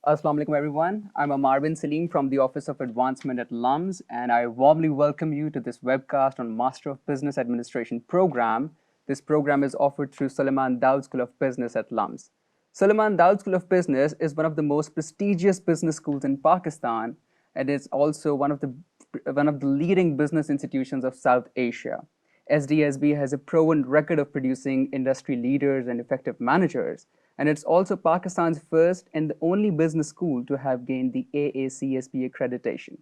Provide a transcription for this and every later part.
Assalamu alaikum everyone. I'm Amar bin Salim from the Office of Advancement at LUMS, and I warmly welcome you to this webcast on Master of Business Administration program. This program is offered through Sulaiman Dawood School of Business at LUMS. Sulaiman Dawood School of Business is one of the most prestigious business schools in Pakistan, and is also one of the leading business institutions of South Asia. SDSB has a proven record of producing industry leaders and effective managers, and it's also Pakistan's first and the only business school to have gained the AACSB accreditation.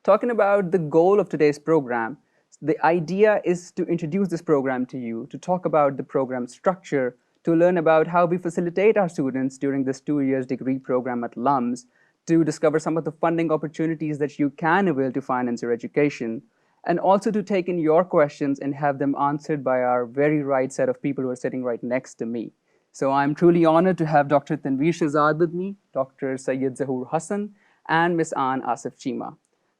Talking about the goal of today's program, the idea is to introduce this program to you, to talk about the program structure, to learn about how we facilitate our students during this 2 years degree program at LUMS, to discover some of the funding opportunities that you can avail to finance your education, and also to take in your questions and have them answered by our very right set of people who are sitting right next to me. So I'm truly honored to have Dr. Tanveer Shahzad with me, Dr. Sayyid Zahoor Hassan, and Ms. Ann Asif Chima.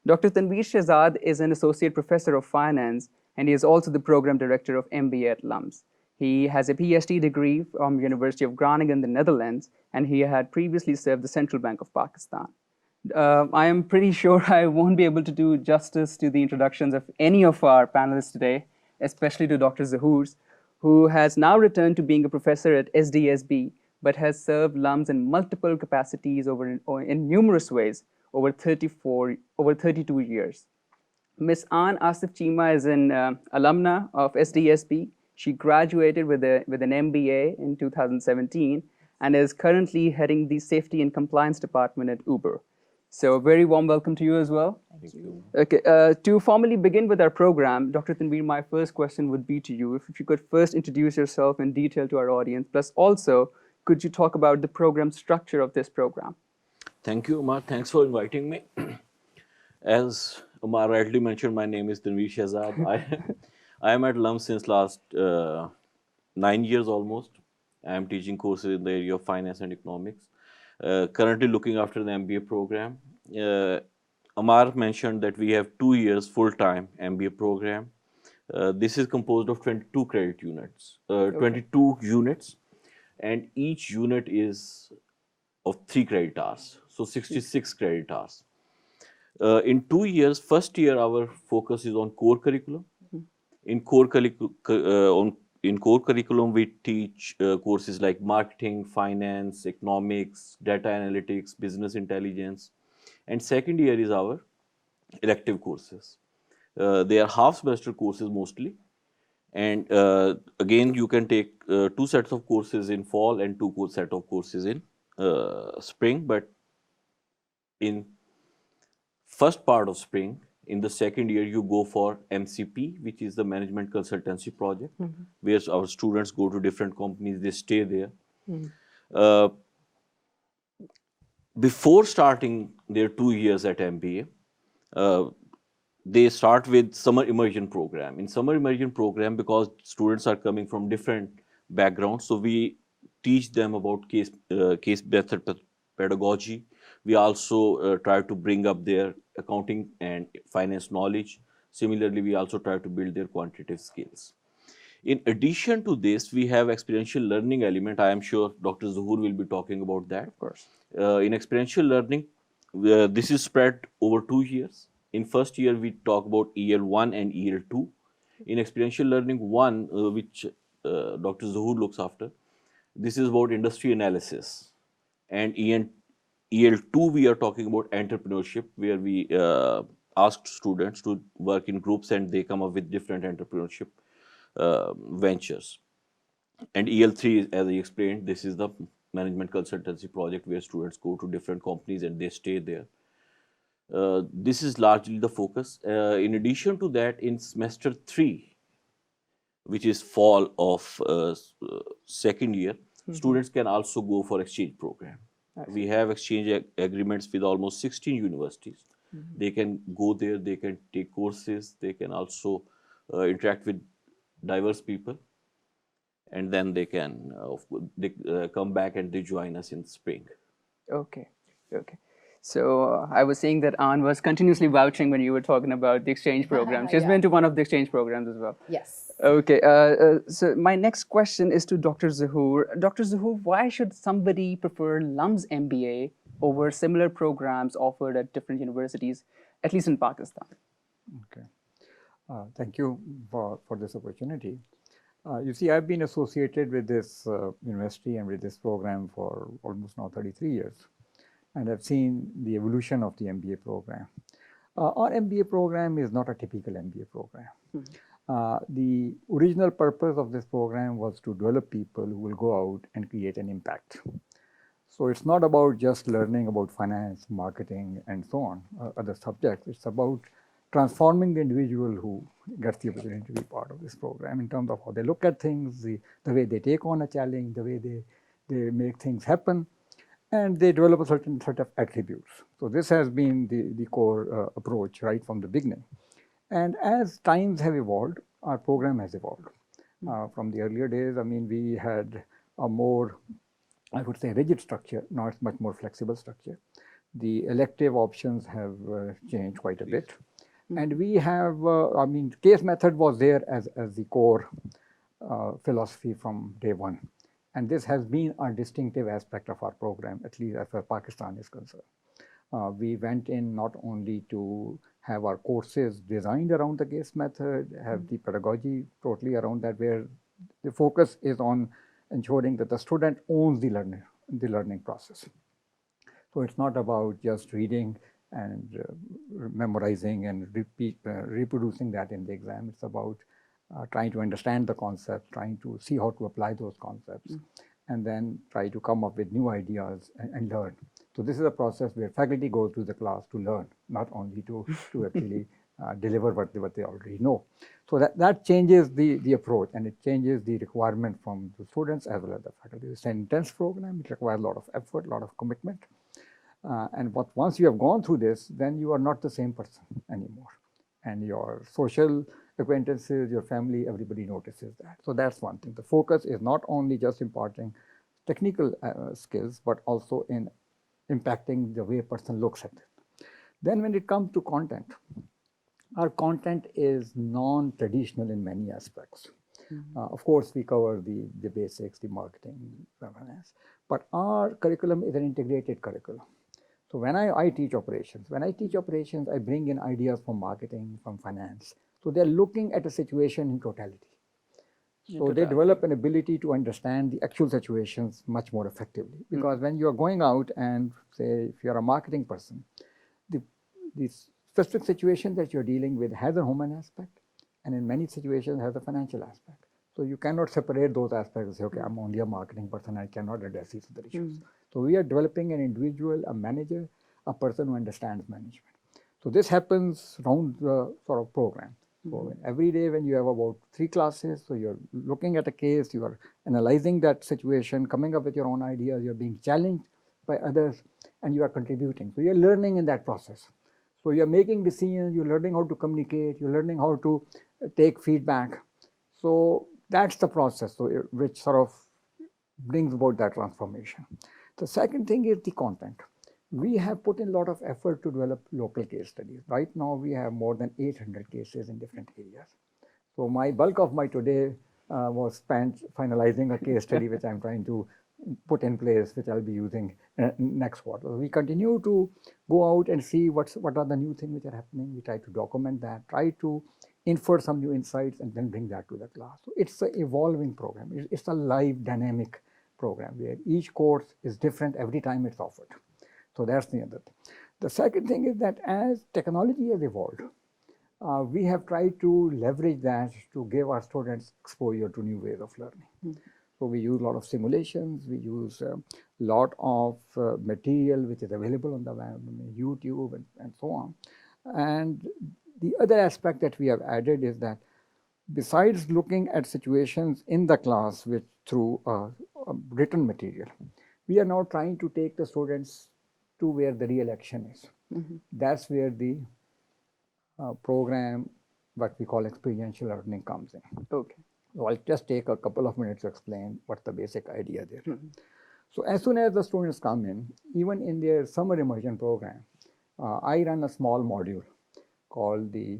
Dr. Tanveer Shahzad is an associate professor of finance, and he is also the program director of MBA at LUMS. He has a PhD degree from University of Groningen, the Netherlands, and he had previously served the Central Bank of Pakistan. I am pretty sure I won't be able to do justice to the introductions of any of our panelists today, especially to Dr. Zahoor's, who has now returned to being a professor at SDSB, but has served LUMS in multiple capacities in numerous ways over 32 years. Ms. Ann Asif Chima is an alumna of SDSB. She graduated with an MBA in 2017 and is currently heading the Safety and Compliance Department at Uber. So a very warm welcome to you as well. Thank you. Okay, to formally begin with our program, Dr. Tanveer, my first question would be to you. If you could first introduce yourself in detail to our audience, plus also, could you talk about the program structure of this program? Thank you, Umar. Thanks for inviting me. As Umar rightly mentioned, my name is Tanveer Shahzad. I am at LUMS since last 9 years almost. I am teaching courses in the area of finance and economics. Currently looking after the MBA program. Amar mentioned that we have 2 years full-time MBA program. This is composed of 22 credit units, 22 units, and each unit is of 3 credit hours, so 66 credit hours. In 2 years, first year our focus is on core curriculum. In core curriculum, we teach courses like marketing, finance, economics, data analytics, business intelligence. And second year is our elective courses. They are half semester courses mostly. And again, you can take 2 sets of courses in fall and 2 set of courses in spring. But in first part of spring, in the second year, you go for MCP, which is the Management Consultancy Project, where our students go to different companies, they stay there. Before starting their 2 years at MBA, they start with summer immersion program. In summer immersion program, because students are coming from different backgrounds, so we teach them about case method pedagogy. We also try to bring up their accounting and finance knowledge. Similarly, we also try to build their quantitative skills. In addition to this, we have experiential learning element. I am sure Dr. Zahoor will be talking about that. Of course. In experiential learning, this is spread over 2 years. In first year, we talk about EL1 and EL2. In experiential learning 1, which Dr. Zahoor looks after, this is about industry analysis. And EL2, we are talking about entrepreneurship, where we asked students to work in groups and they come up with different entrepreneurship ventures. And EL3, as I explained, this is the management consultancy project where students go to different companies and they stay there. This is largely the focus. In addition to that, in semester 3, which is fall of second year, students can also go for exchange program. We have exchange agreements with almost 16 universities. They can go there, they can take courses, they can also interact with diverse people, and then they can come back and they join us in spring. Okay. So I was saying that Anne was continuously vouching when you were talking about the exchange program. She's Yeah. been to one of the exchange programs as well. Yes. Okay, so my next question is to Dr. Zahoor. Dr. Zahoor, why should somebody prefer LUMS MBA over similar programs offered at different universities, at least in Pakistan? Okay. Thank you for this opportunity. You see, I've been associated with this university and with this program for almost now 33 years. And I've seen the evolution of the MBA program. Our MBA program is not a typical MBA program. The original purpose of this program was to develop people who will go out and create an impact. So it's not about just learning about finance, marketing, and so on, other subjects. It's about transforming the individual who gets the opportunity to be part of this program in terms of how they look at things, the way they take on a challenge, the way they make things happen, and they develop a certain set of attributes. So this has been the core approach right from the beginning. And as times have evolved, our program has evolved. From the earlier days, I mean, we had a more, I would say, rigid structure. Now it's much more flexible structure. The elective options have changed quite a bit. And we have, I mean, case method was there as the core philosophy from day one. And this has been a distinctive aspect of our program, at least as far as Pakistan is concerned. We went in not only to have our courses designed around the case method, have the pedagogy totally around that, where the focus is on ensuring that the student owns the learning process. So it's not about just reading and memorizing and reproducing that in the exam. It's about trying to understand the concepts, trying to see how to apply those concepts, and then try to come up with new ideas and learn. So this is a process where faculty go through the class to learn, not only to actually deliver what they already know. So that changes the approach, and it changes the requirement from the students as well as the faculty. It's an intense program. It requires a lot of effort, a lot of commitment. And once you have gone through this, then you are not the same person anymore. And your social acquaintances, your family, everybody notices that. So that's one thing. The focus is not only just imparting technical skills, but also in impacting the way a person looks at it. Then when it comes to content, our content is non-traditional in many aspects. Of course, we cover the basics, the marketing, finance, but our curriculum is an integrated curriculum. So when I teach operations, I bring in ideas from marketing, from finance. So they're looking at a situation in totality. So they develop an ability to understand the actual situations much more effectively. Because when you're going out and say, if you're a marketing person, the specific situation that you're dealing with has a human aspect, and in many situations has a financial aspect. So you cannot separate those aspects and say, okay, I'm only a marketing person, I cannot address these other issues. So we are developing an individual, a manager, a person who understands management. So this happens around the sort of program. So every day when you have about 3 classes, so you're looking at a case, you are analyzing that situation, coming up with your own ideas, you're being challenged by others, and you are contributing. So you're learning in that process. So you're making decisions, you're learning how to communicate, you're learning how to take feedback. So that's the process, so which sort of brings about that transformation. The second thing is the content. We have put in a lot of effort to develop local case studies. Right now, we have more than 800 cases in different areas. So my bulk of my today was spent finalizing a case study, which I'm trying to put in place, which I'll be using next quarter. We continue to go out and see what are the new things which are happening. We try to document that, try to infer some new insights, and then bring that to the class. So it's an evolving program. It's a live, dynamic program where each course is different every time it's offered. So that's the other thing. The second thing is that as technology has evolved, we have tried to leverage that to give our students exposure to new ways of learning. So we use a lot of simulations, we use a lot of material which is available on the web, YouTube and so on. And the other aspect that we have added is that besides looking at situations in the class through written material, we are now trying to take the students to where the real action is. That's where the program, what we call experiential learning, comes in. Okay. So I'll just take a couple of minutes to explain what's the basic idea there. So as soon as the students come in, even in their summer immersion program, I run a small module called the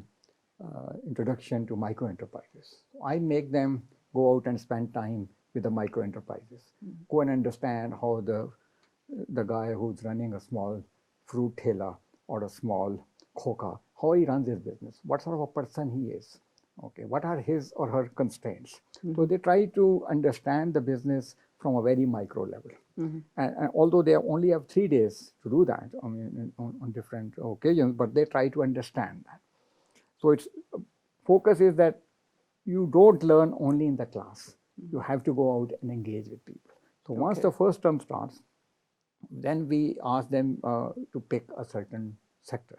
Introduction to Micro Enterprises. I make them go out and spend time with the micro enterprises, go and understand how the guy who's running a small fruit thela or a small khoka, how he runs his business, what sort of a person he is, okay, what are his or her constraints. So they try to understand the business from a very micro level. And although they only have 3 days to do that, I mean, on different occasions, but they try to understand that. So its focus is that you don't learn only in the class. You have to go out and engage with people. So once the first term starts, then we ask them to pick a certain sector.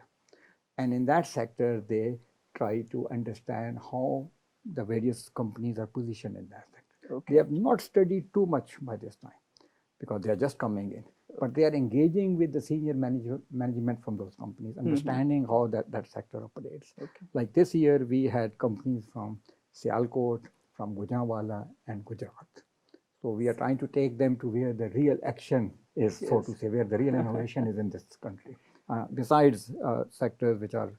And in that sector, they try to understand how the various companies are positioned in that sector. They have not studied too much by this time because they are just coming in. But they are engaging with the senior management from those companies, understanding how that sector operates. Like this year, we had companies from Sialkot, from Gujranwala and Gujarat. So we are trying to take them to where the real action is, so to say, where the real innovation is in this country. Besides sectors which are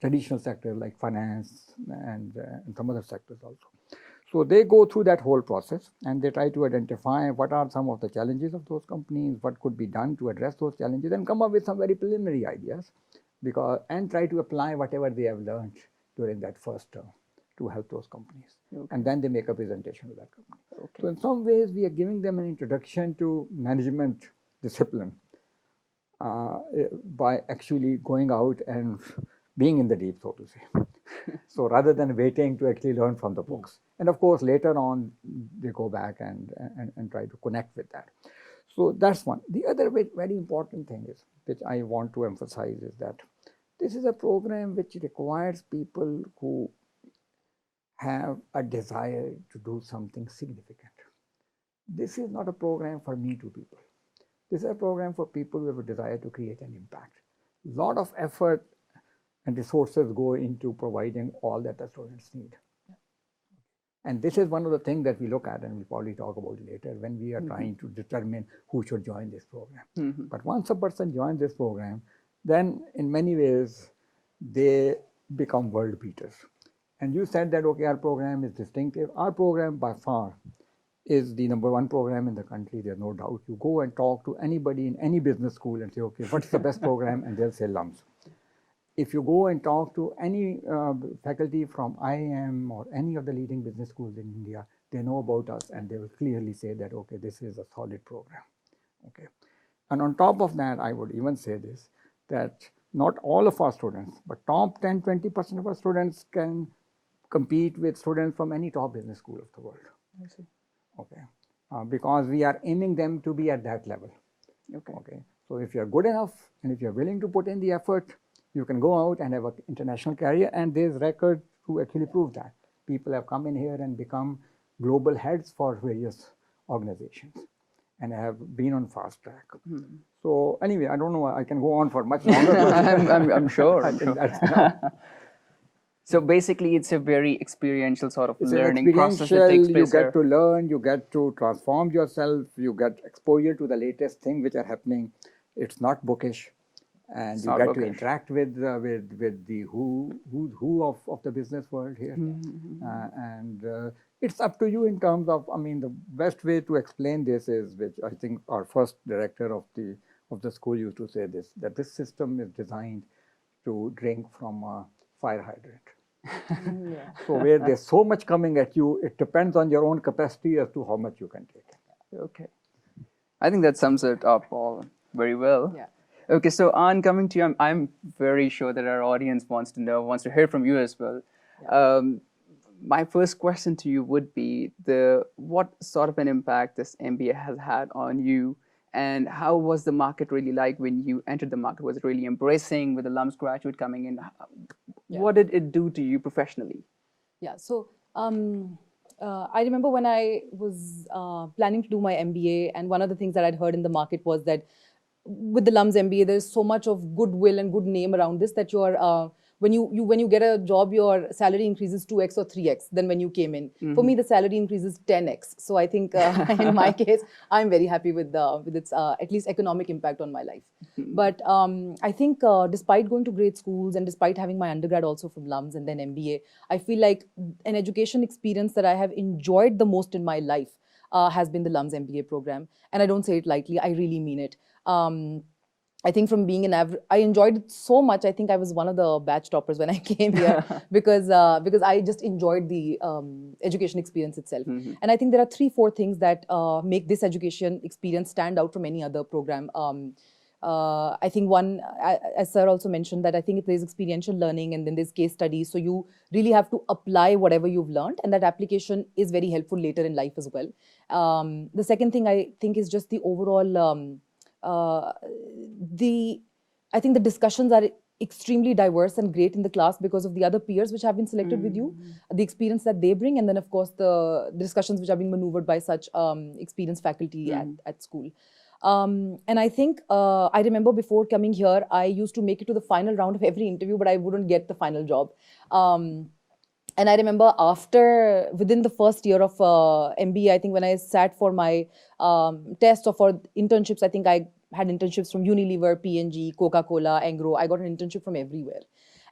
traditional sectors like finance and some other sectors also. So they go through that whole process and they try to identify what are some of the challenges of those companies, what could be done to address those challenges, and come up with some very preliminary ideas and try to apply whatever they have learned during that first term to help those companies. And then they make a presentation to that company. So in some ways, we are giving them an introduction to management discipline by actually going out and being in the deep, so to say. So rather than waiting to actually learn from the books. And of course, later on, they go back and try to connect with that. So that's one. The other very important thing is, which I want to emphasize, is that this is a program which requires people who have a desire to do something significant. This is not a program for Me Too people. This is a program for people who have a desire to create an impact. A lot of effort and resources go into providing all that the students need. And this is one of the things that we look at, and we'll probably talk about it later, when we are trying to determine who should join this program. But once a person joins this program, then in many ways, they become world beaters. And you said that, okay, our program is distinctive. Our program by far is the #1 program in the country, there's no doubt. You go and talk to anybody in any business school and say, okay, what's the best program? And they'll say LUMS. If you go and talk to any faculty from IIM or any of the leading business schools in India, they know about us and they will clearly say that, okay, this is a solid program. Okay. And on top of that, I would even say this, that not all of our students, but top 10, 20% of our students can compete with students from any top business school of the world. I see. Okay. Because we are aiming them to be at that level. Okay. So if you're good enough and if you're willing to put in the effort, you can go out and have an international career, and there's record to actually prove that. People have come in here and become global heads for various organizations and have been on fast track. So anyway, I don't know, I can go on for much longer. I'm sure. I think that's enough. So basically, it's a very experiential sort of It's learning process that takes place. You get to learn, you get to transform yourself, you get exposure to the latest things which are happening. It's not bookish. And you get to interact with the who of the business world here. And it's up to you in terms of, I mean, the best way to explain this is, which I think our first director of the school used to say this, that this system is designed to drink from a fire hydrant. So where there's so much coming at you, it depends on your own capacity as to how much you can take. Okay. I think that sums it up all very well. Yeah. Okay, so Ann, coming to you, I'm very sure that our audience wants to hear from you as well. Yeah. My first question to you would be what sort of an impact this MBA has had on you, and how was the market really like when you entered the market? Was it really embracing with the LUMS graduate coming in? Yeah. What did it do to you professionally? Yeah, so I remember when I was planning to do my MBA, and one of the things that I'd heard in the market was that with the LUMS MBA, there's so much of goodwill and good name around this that you're when you get a job, your salary increases 2x or 3x than when you came in. For me, the salary increases 10x. So I think in my case, I'm very happy with its at least economic impact on my life. But I think despite going to great schools and despite having my undergrad also from LUMS and then MBA, I feel like an education experience that I have enjoyed the most in my life has been the LUMS MBA program. And I don't say it lightly, I really mean it. I think from being an average, I enjoyed it so much. I think I was one of the batch toppers when I came here because I just enjoyed the education experience itself. And I think there are 3-4 things that make this education experience stand out from any other program. I think one, as Sir also mentioned, that I think there's experiential learning and then there's case studies. So you really have to apply whatever you've learned, and that application is very helpful later in life as well. The second thing I think is just the overall, I think the discussions are extremely diverse and great in the class because of the other peers which have been selected with you, the experience that they bring, and then of course the discussions which are being maneuvered by such experienced faculty at school. And I think I remember before coming here, I used to make it to the final round of every interview, but I wouldn't get the final job. And I remember within the first year of MBA, I think when I sat for my test or for internships, I think I had internships from Unilever, P&G, Coca-Cola, Engro. I got an internship from everywhere.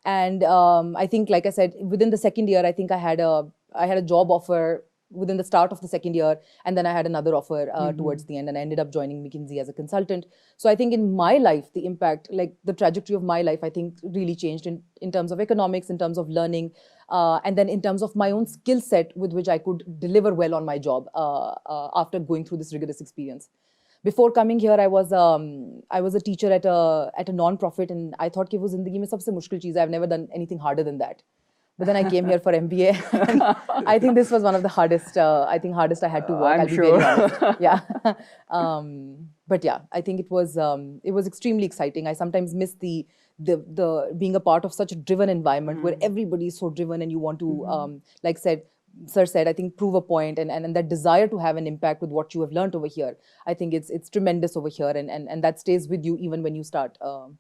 And I think, like I said, within the second year, I think I had a job offer within the start of the second year, and then I had another offer towards the end, and I ended up joining McKinsey as a consultant. So I think in my life, the impact, like the trajectory of my life, I think really changed in terms of economics, in terms of learning, and then in terms of my own skill set with which I could deliver well on my job after going through this rigorous experience. Before coming here, I was a teacher at a non-profit, and I thought कि वो जिंदगी में सबसे मुश्किल चीज़ है. I've never done anything harder than that. But then I came here for MBA. And I think this was one of the hardest. I had to work. I'll be very honest. Yeah. But yeah, I think it was extremely exciting. I sometimes miss the being a part of such a driven environment where everybody is so driven and you want to, like Sir said, I think prove a point and that desire to have an impact with what you have learned over here. I think it's tremendous over here, and that stays with you even when you start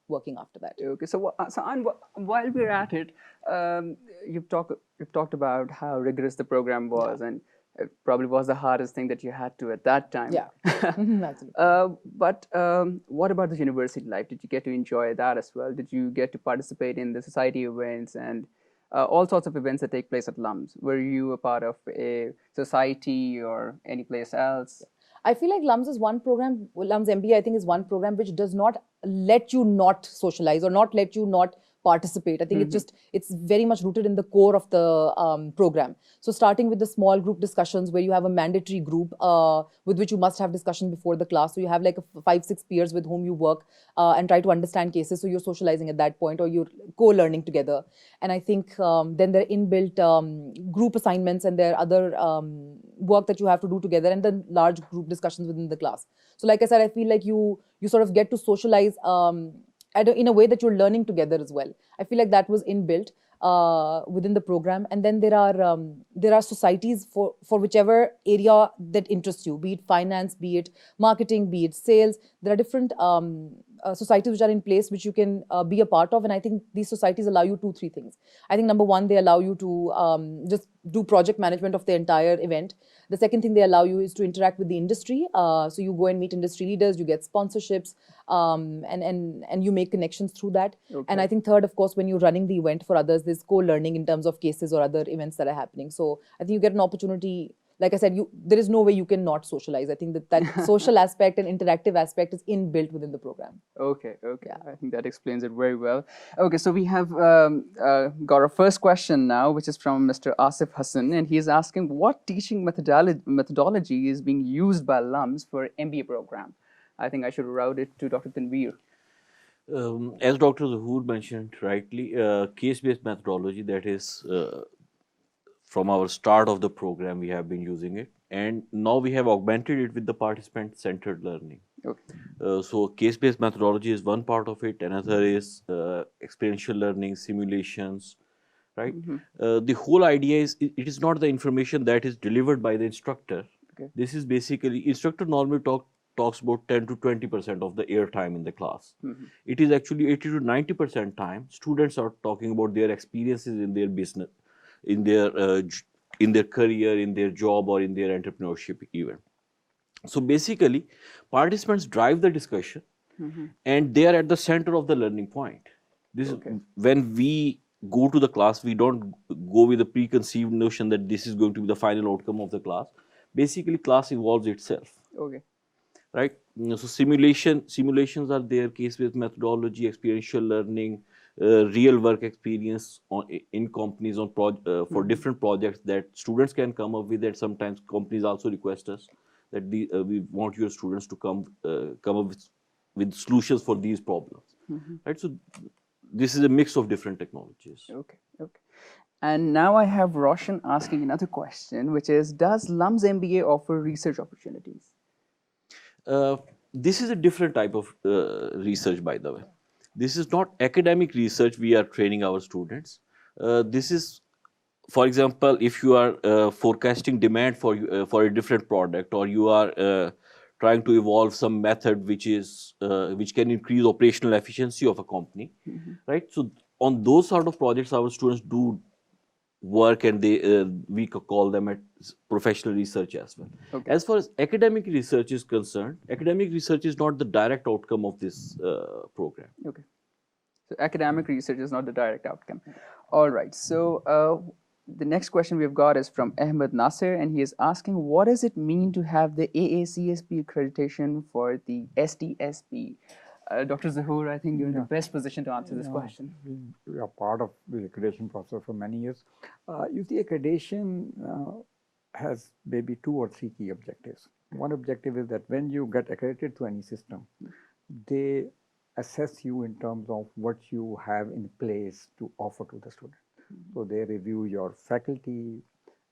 working after that. Okay, so Ann, while we're at it, you've talked about how rigorous the program was, and it probably was the hardest thing that you had to at that time. Yeah, absolutely. But what about the university life? Did you get to enjoy that as well? Did you get to participate in the society events and all sorts of events that take place at LUMS? Were you a part of a society or any place else? I feel like LUMS is one program, LUMS MBA, I think, is one program which does not let you not socialize or not let you not participate. I think it's very much rooted in the core of the program. So starting with the small group discussions where you have a mandatory group with which you must have discussion before the class. So you have like 5-6 peers with whom you work and try to understand cases. So you're socializing at that point or you're co-learning together. And I think then there are inbuilt group assignments and there are other work that you have to do together and then large group discussions within the class. So like I said, I feel like you sort of get to socialize in a way that you're learning together as well. I feel like that was inbuilt within the program. And then there are societies for whichever area that interests you, be it finance, be it marketing, be it sales. There are different societies which are in place which you can be a part of. And I think these societies allow you 2-3 things. I think number one, they allow you to just do project management of the entire event. The second thing they allow you is to interact with the industry. So you go and meet industry leaders, you get sponsorships, and you make connections through that. Okay. And I think third, of course, when you're running the event for others, there's co-learning in terms of cases or other events that are happening. So I think you get an opportunity. Like I said, there is no way you can not socialize. I think that social aspect and interactive aspect is inbuilt within the program. Okay. Yeah. I think that explains it very well. Okay, so we have got our first question now, which is from Mr. Asif Hassan, and he's asking what teaching methodology is being used by LUMS for MBA program. I think I should route it to Dr. Tanveer. As Dr. Zahoor mentioned rightly, case-based methodology, that is from our start of the program, we have been using it. And now we have augmented it with the participant-centered learning. Okay. So case-based methodology is one part of it. Another is experiential learning, simulations, right? The whole idea is, it is not the information that is delivered by the instructor. Okay. This is basically, instructor normally talks about 10 to 20% of the airtime in the class. Mhm. It is actually 80 to 90% time students are talking about their experiences in their business, in their in their career, in their job, or in their entrepreneurship even. So basically, participants drive the discussion, Mhm. and they are at the center of the learning point. This is Okay. when we go to the class, we don't go with a preconceived notion that this is going to be the final outcome of the class. Basically, class evolves itself, Okay. right? So simulations are there, case-based methodology, experiential learning, real work experience in companies for different projects that students can come up with. That sometimes companies also request us that we want your students to come up with solutions for these problems, right? So this is a mix of different technologies. Okay. Okay. And now I have Roshan asking another question, which is, does LUMS MBA offer research opportunities? This is a different type of research, by the way. This is not academic research we are training our students. This is, for example, if you are forecasting demand for a different product, or you are trying to evolve some method which can increase operational efficiency of a company, right? So on those sort of projects, our students do work, and we could call them professional research as well. Okay. As far as academic research is concerned, academic research is not the direct outcome of this program. Okay. So academic research is not the direct outcome. All right. So the next question we've got is from Ahmed Nasser, and he is asking, what does it mean to have the AACSP accreditation for the STSP? Dr. Zahoor, I think you're in the best position to answer this question. We are part of the accreditation process for many years. You see, accreditation has maybe 2 or 3 key objectives. One objective is that when you get accredited to any system, they assess you in terms of what you have in place to offer to the student. So they review your faculty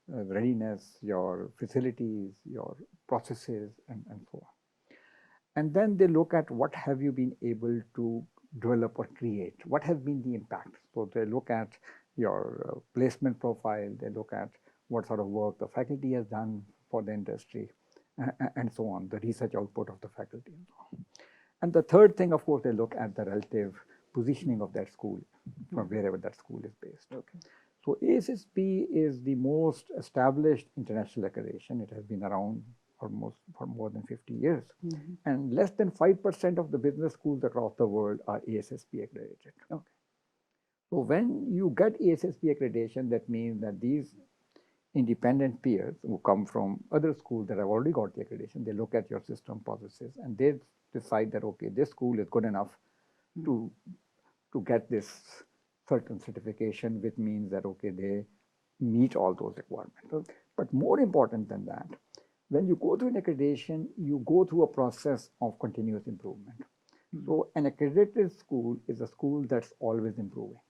readiness, your facilities, your processes, and so on. And then they look at what have you been able to develop or create, what has been the impact. So they look at your placement profile, they look at what sort of work the faculty has done for the industry, and so on, the research output of the faculty and so on. And the third thing, of course, they look at the relative positioning of that school from wherever that school is based. Okay. So ASSP is the most established international accreditation. It has been around almost for more than 50 years. And less than 5% of the business schools across the world are ASSP accredited. Okay. So when you get ASSP accreditation, that means that these independent peers who come from other schools that have already got the accreditation, they look at your system processes and they decide that, okay, this school is good enough to get this certain certification, which means that, okay, they meet all those requirements. Okay. But more important than that, when you go through an accreditation, you go through a process of continuous improvement. So an accredited school is a school that's always improving.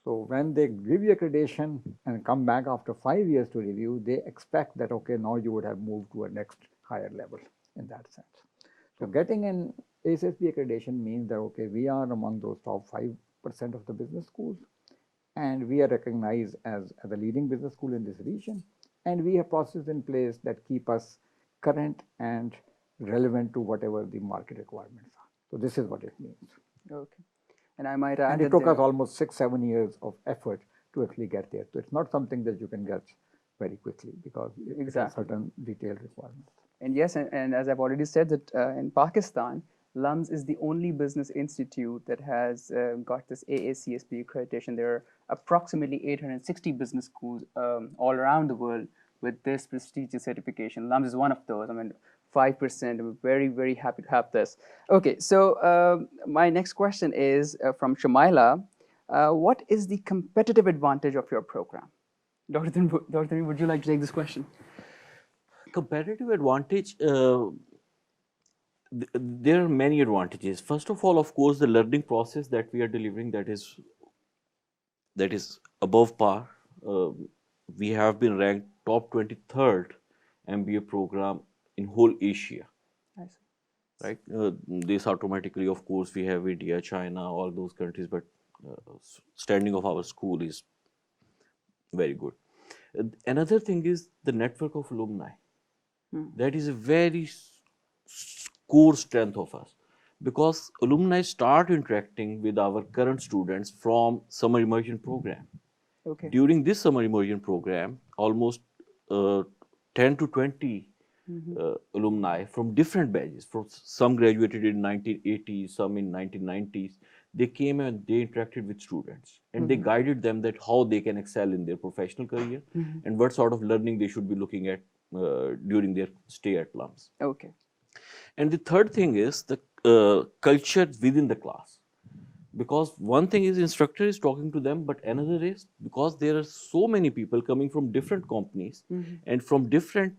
So when they give you accreditation and come back after 5 years to review, they expect that, okay, now you would have moved to a next higher level in that sense. So getting an ASSP accreditation means that, okay, we are among those top 5% of the business schools, and we are recognized as a leading business school in this region, and we have processes in place that keep us current and relevant to whatever the market requirements are. So this is what it means. Okay. And I might add And it took us almost 6-7 years of effort to actually get there. So it's not something that you can get very quickly because it has certain detailed requirements. And yes, and as I've already said, that in Pakistan, LUMS is the only business institute that has got this AACSP accreditation. There are approximately 860 business schools all around the world with this prestigious certification. LUMS is one of those. I mean, 5%. I'm very, very happy to have this. Okay, so my next question is from Shamaila. What is the competitive advantage of your program? Dr. Thaneem, would you like to take this question? Competitive advantage, there are many advantages. First of all, of course, the learning process that we are delivering, that is above par. We have been ranked top 23rd MBA program in whole Asia. I see. Right? This automatically, of course, we have India, China, all those countries, but standing of our school is very good. Another thing is the network of alumni. That is a very core strength of us, because alumni start interacting with our current students from summer immersion program. Okay. During this summer immersion program, almost uh, 10 to 20 alumni from different batches, from some graduated in 1980s, some in 1990s, they came and they interacted with students and they guided them that how they can excel in their professional career and what sort of learning they should be looking at during their stay at LUMS. Okay. And the third thing is the culture within the class. Because one thing is instructor is talking to them, but another is because there are so many people coming from different companies and from different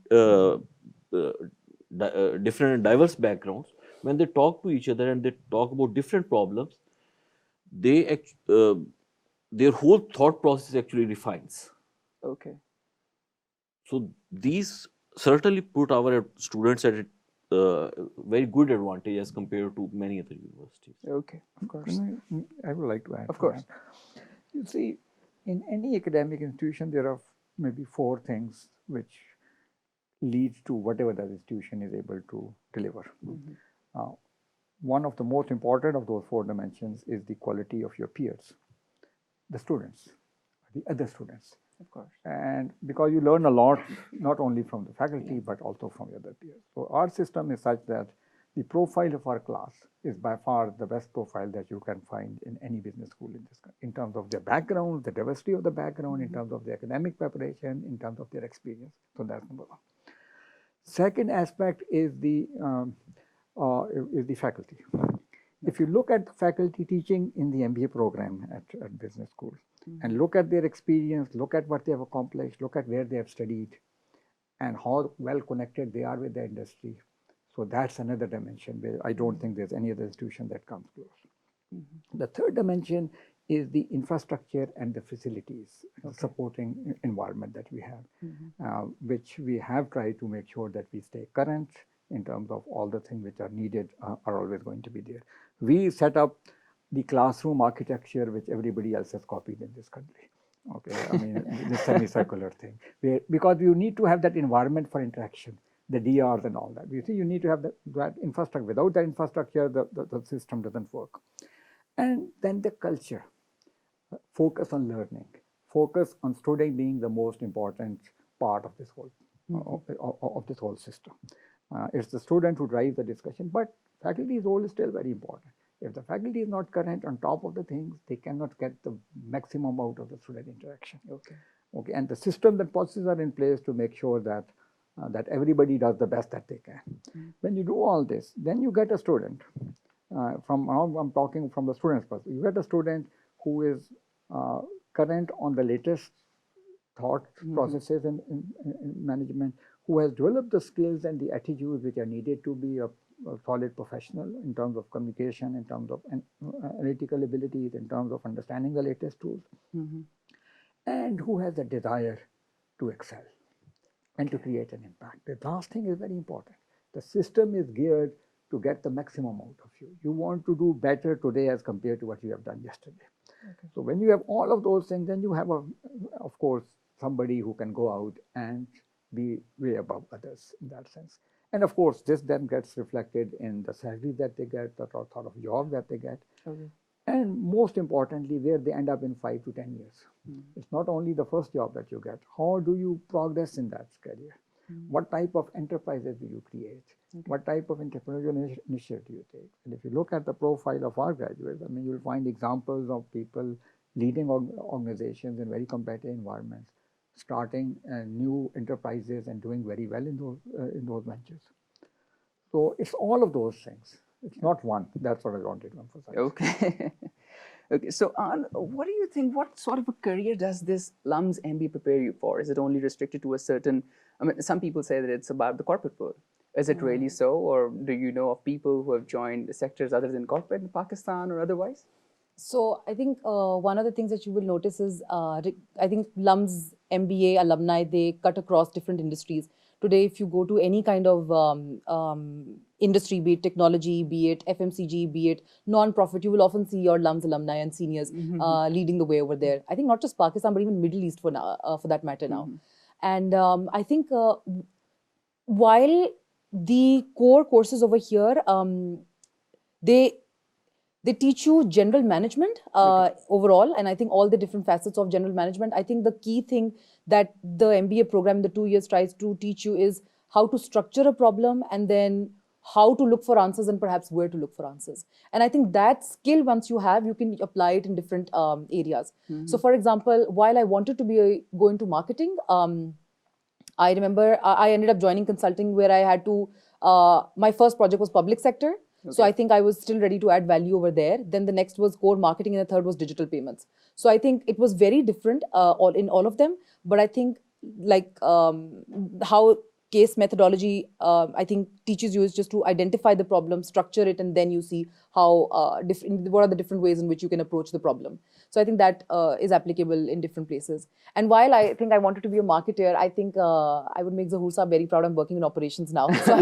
different and diverse backgrounds. When they talk to each other and they talk about different problems, they their whole thought process actually refines. Okay. So these certainly put our students at a very good advantage as compared to many other universities. Okay. Of course. I would like to add. Of to course. that. You see, in any academic institution, there are maybe 4 things which leads to whatever that institution is able to deliver. One of the most important of those 4 dimensions is the quality of your peers, the students, the other students. Of course. And because you learn a lot, not only from the faculty, but also from the other peers. So our system is such that the profile of our class is by far the best profile that you can find in any business school in this country, in terms of their background, the diversity of the background, in terms of the academic preparation, in terms of their experience. So that's number 1. Second aspect is the faculty. If you look at the faculty teaching in the MBA program at business school, and look at their experience, look at what they have accomplished, look at where they have studied, and how well connected they are with the industry. So that's another dimension where I don't think there's any other institution that comes close. The third dimension is the infrastructure and the facilities, supporting environment that we have, which we have tried to make sure that we stay current in terms of all the things which are needed are always going to be there. We set up the classroom architecture which everybody else has copied in this country. Okay, I mean, the semicircular thing. Because you need to have that environment for interaction, the DRs and all that. You see, you need to have that infrastructure. Without that infrastructure, the system doesn't work. And then the culture, focus on learning, focus on student being the most important part of this whole, of this whole system. It's the student who drives the discussion, but faculty's role is still very important. If the faculty is not current on top of the things, they cannot get the maximum out of the student interaction. Okay, and the system and processes are in place to make sure that that everybody does the best that they can. When you do all this, then you get a student. From now, I'm talking from the student's perspective. You get a student who is current on the latest thought processes in management, who has developed the skills and the attitudes which are needed to be a solid professional in terms of communication, in terms of analytical abilities, in terms of understanding the latest tools, and who has a desire to excel and to create an impact. The last thing is very important. The system is geared to get the maximum out of you. You want to do better today as compared to what you have done yesterday. So when you have all of those things, then you have, of course, somebody who can go out and be way above others in that sense. And of course, this then gets reflected in the salary that they get, the sort of job that they get, and most importantly, where they end up in 5 to 10 years. It's not only the first job that you get. How do you progress in that career? What type of enterprises do you create? What type of entrepreneurial initiative do you take? And if you look at the profile of our graduates, I mean, you'll find examples of people leading organizations in very competitive environments, starting new enterprises and doing very well in those ventures. So it's all of those things. It's not one. That's what I wanted to emphasize. Okay. Okay. So, what do you think? What sort of a career does this LUMS MBA prepare you for? Is it only restricted to a certain? I mean, some people say that it's about the corporate world. Is it really so, or do you know of people who have joined sectors other than corporate in Pakistan or otherwise? So I think one of the things that you will notice is I think LUMS MBA alumni, they cut across different industries. Today, if you go to any kind of industry, be it technology, be it FMCG, be it non-profit, you will often see your LUMS alumni and seniors leading the way over there. I think not just Pakistan, but even Middle East for that matter now. And I think while the core courses over here, they teach you general management overall, and I think all the different facets of general management. I think the key thing that the MBA program in the 2 years tries to teach you is how to structure a problem, and then how to look for answers, and perhaps where to look for answers. And I think that skill, once you have, you can apply it in different areas. So for example, while I wanted to go into marketing, I remember I ended up joining consulting, where I had to, my first project was public sector. So I think I was still ready to add value over there. Then the next was core marketing, and the third was digital payments. So I think it was very different in all of them. But I think like how case methodology, I think, teaches you is just to identify the problem, structure it, and then you see how what are the different ways in which you can approach the problem. So I think that is applicable in different places. And while I think I wanted to be a marketer, I think I would make Zahoor Saab very proud. I'm working in operations now. So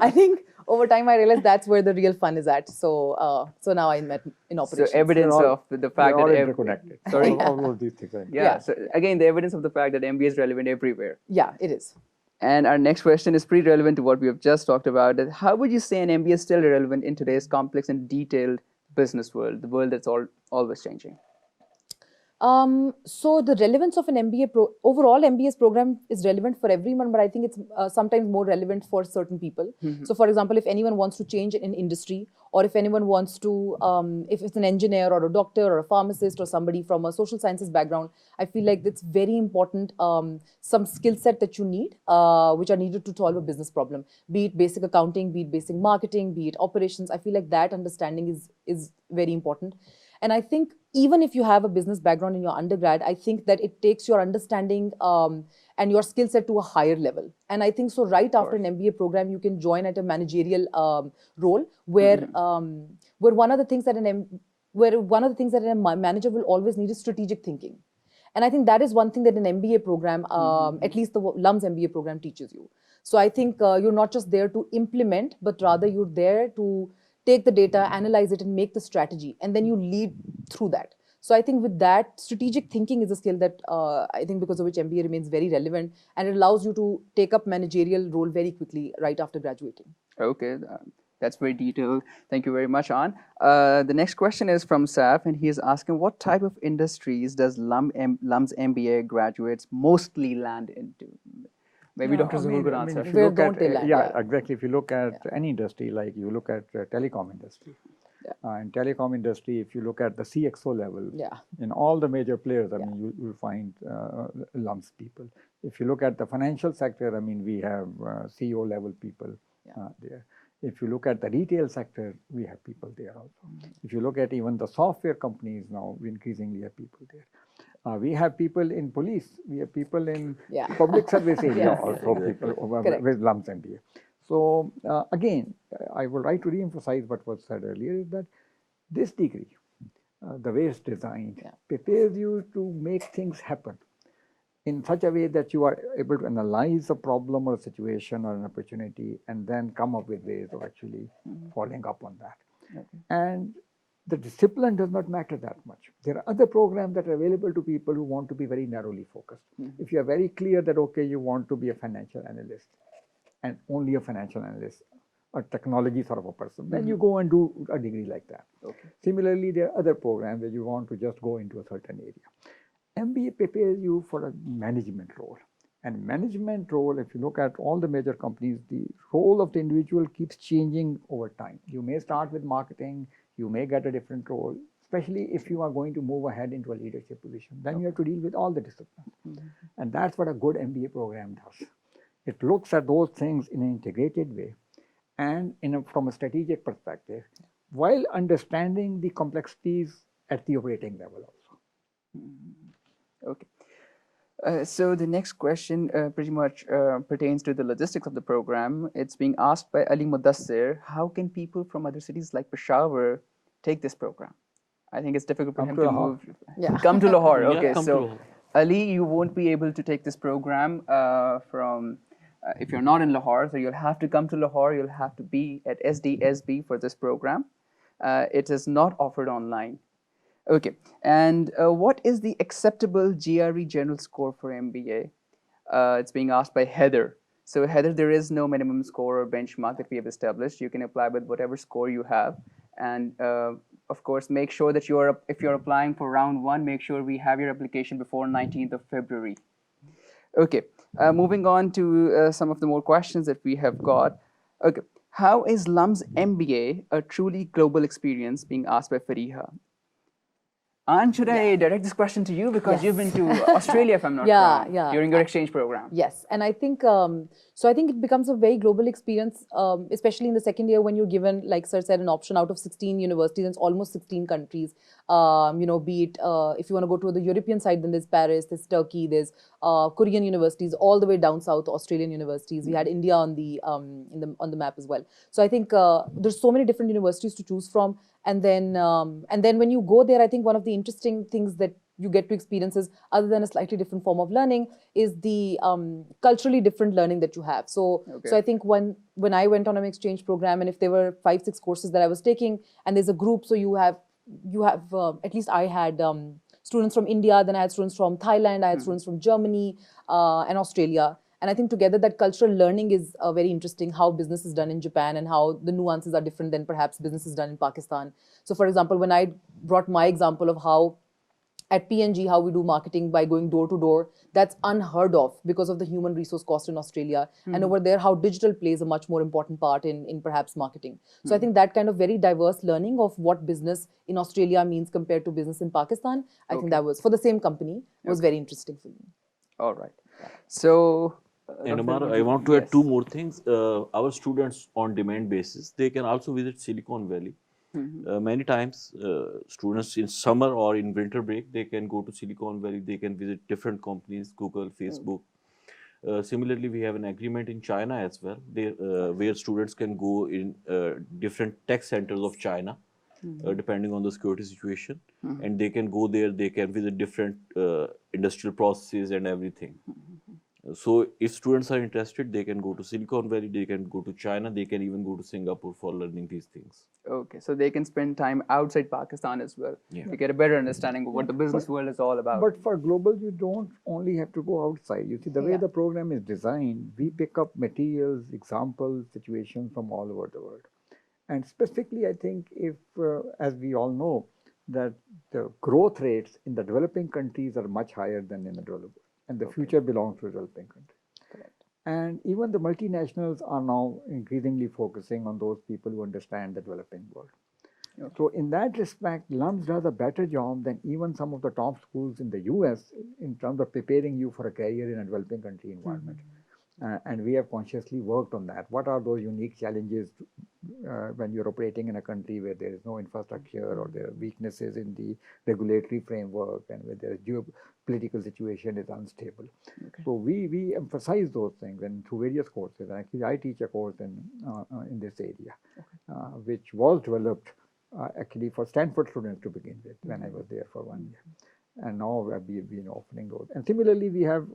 I think over time I realized that's where the real fun is at. So now I'm in operations. So evidence of the fact They're all that interconnected. Sorry? All of these things. Yeah. So again, the evidence of the fact that MBA is relevant everywhere. Yeah, it is. And our next question is pretty relevant to what we have just talked about. That how would you say an MBA is still relevant in today's complex and detailed business world, the world that's always changing? So the relevance of an overall MBA's program is relevant for everyone, but I think it's sometimes more relevant for certain people. So for example, if anyone wants to change in industry, or if anyone wants to, if it's an engineer or a doctor or a pharmacist or somebody from a social sciences background, I feel like it's very important, some skill set that you need, which are needed to solve a business problem, be it basic accounting, be it basic marketing, be it operations. I feel like that understanding is very important. And I think even if you have a business background in your undergrad, I think that it takes your understanding and your skill set to a higher level. And I think so right after an MBA program, you can join at a managerial role where one of the things that a manager will always need is strategic thinking. And I think that is one thing that an MBA program, at least the LUMS MBA program, teaches you. So I think you're not just there to implement, but rather you're there to take the data, analyze it, and make the strategy, and then you lead through that. So I think with that, strategic thinking is a skill that I think because of which MBA remains very relevant, and it allows you to take up managerial role very quickly right after graduating. Okay, that's very detailed. Thank you very much, An. The next question is from Saf, and he is asking, what type of industries does LUMS MBA graduates mostly land into? Maybe Dr. Zahoor could answer. If you look at, exactly. If you look at any industry, like you look at telecom industry, in telecom industry, if you look at the CXO level, in all the major players, I mean, you'll find LUMS people. If you look at the financial sector, I mean, we have CEO level people there. If you look at the retail sector, we have people there also. If you look at even the software companies now, we increasingly have people there. We have people in police. We have people in public service area also, people with LUMS MBA. So again, I would like to re-emphasize what was said earlier, is that this degree, the way it's designed, prepares you to make things happen in such a way that you are able to analyze a problem or a situation or an opportunity, and then come up with ways of actually following up on that. And the discipline does not matter that much. There are other programs that are available to people who want to be very narrowly focused. If you are very clear that, okay, you want to be a financial analyst and only a financial analyst, a technology sort of a person, then you go and do a degree like that. Similarly, there are other programs where you want to just go into a certain area. MBA prepares you for a management role. And management role, if you look at all the major companies, the role of the individual keeps changing over time. You may start with marketing, you may get a different role, especially if you are going to move ahead into a leadership position. Then you have to deal with all the disciplines. And that's what a good MBA program does. It looks at those things in an integrated way and from a strategic perspective, while understanding the complexities at the operating level also. Okay. So the next question pretty much pertains to the logistics of the program. It's being asked by Ali Mudassir, how can people from other cities like Peshawar take this program? I think it's difficult for him to move. Come to Lahore. Okay, so Ali, you won't be able to take this program if you're not in Lahore. So you'll have to come to Lahore. You'll have to be at SDSB for this program. It is not offered online. Okay, and what is the acceptable GRE general score for MBA? It's being asked by Heather. So Heather, there is no minimum score or benchmark that we have established. You can apply with whatever score you have, and of course, make sure that if you're applying for round one, make sure we have your application before 19th of February. Okay, moving on to some of the more questions that we have got. Okay, how is LUMS MBA a truly global experience, being asked by Fariha? And should I direct this question to you because you've been to Australia, if I'm not wrong, during your exchange program? Yes, and I think so. I think it becomes a very global experience, especially in the second year when you're given, like Sir said, an option out of 16 universities and it's almost 16 countries. Be it if you want to go to the European side, then there's Paris, there's Turkey, there's Korean universities, all the way down south, Australian universities. We had India on the map as well. So I think there's so many different universities to choose from. And then when you go there, I think one of the interesting things that you get to experience is, other than a slightly different form of learning, is the culturally different learning that you have. So I think when I went on an exchange program, and if there were 5-6 courses that I was taking, and there's a group, so you have at least I had students from India, then I had students from Thailand, I had students from Germany and Australia. And I think together that cultural learning is very interesting, how business is done in Japan and how the nuances are different than perhaps business is done in Pakistan. So for example, when I brought my example of how at P&G, how we do marketing by going door to door, that's unheard of because of the human resource cost in Australia. And over there, how digital plays a much more important part in perhaps marketing. So I think that kind of very diverse learning of what business in Australia means compared to business in Pakistan, I think that was, for the same company, was very interesting for me. All right. So, and Amar, I want to add two more things. Our students on demand basis, they can also visit Silicon Valley. Many times, students in summer or in winter break, they can go to Silicon Valley. They can visit different companies, Google, Facebook. Similarly, we have an agreement in China as well, where students can go in different tech centers of China, depending on the security situation. And they can go there, they can visit different industrial processes and everything. So if students are interested, they can go to Silicon Valley, they can go to China, they can even go to Singapore for learning these things. Okay, so they can spend time outside Pakistan as well to get a better understanding of what the business world is all about. But for global, you don't only have to go outside. You see, the way the program is designed, we pick up materials, examples, situations from all over the world. And specifically, I think if, as we all know, that the growth rates in the developing countries are much higher than in the developed, and the future belongs to developing countries. And even the multinationals are now increasingly focusing on those people who understand the developing world. So in that respect, LUMS does a better job than even some of the top schools in the US in terms of preparing you for a career in a developing country environment. And we have consciously worked on that. What are those unique challenges when you're operating in a country where there is no infrastructure or there are weaknesses in the regulatory framework and where the geopolitical situation is unstable? So we emphasize those things and through various courses. Actually, I teach a course in this area, which was developed actually for Stanford students to begin with when I was there for 1 year. And now we've been offering those. And similarly, we have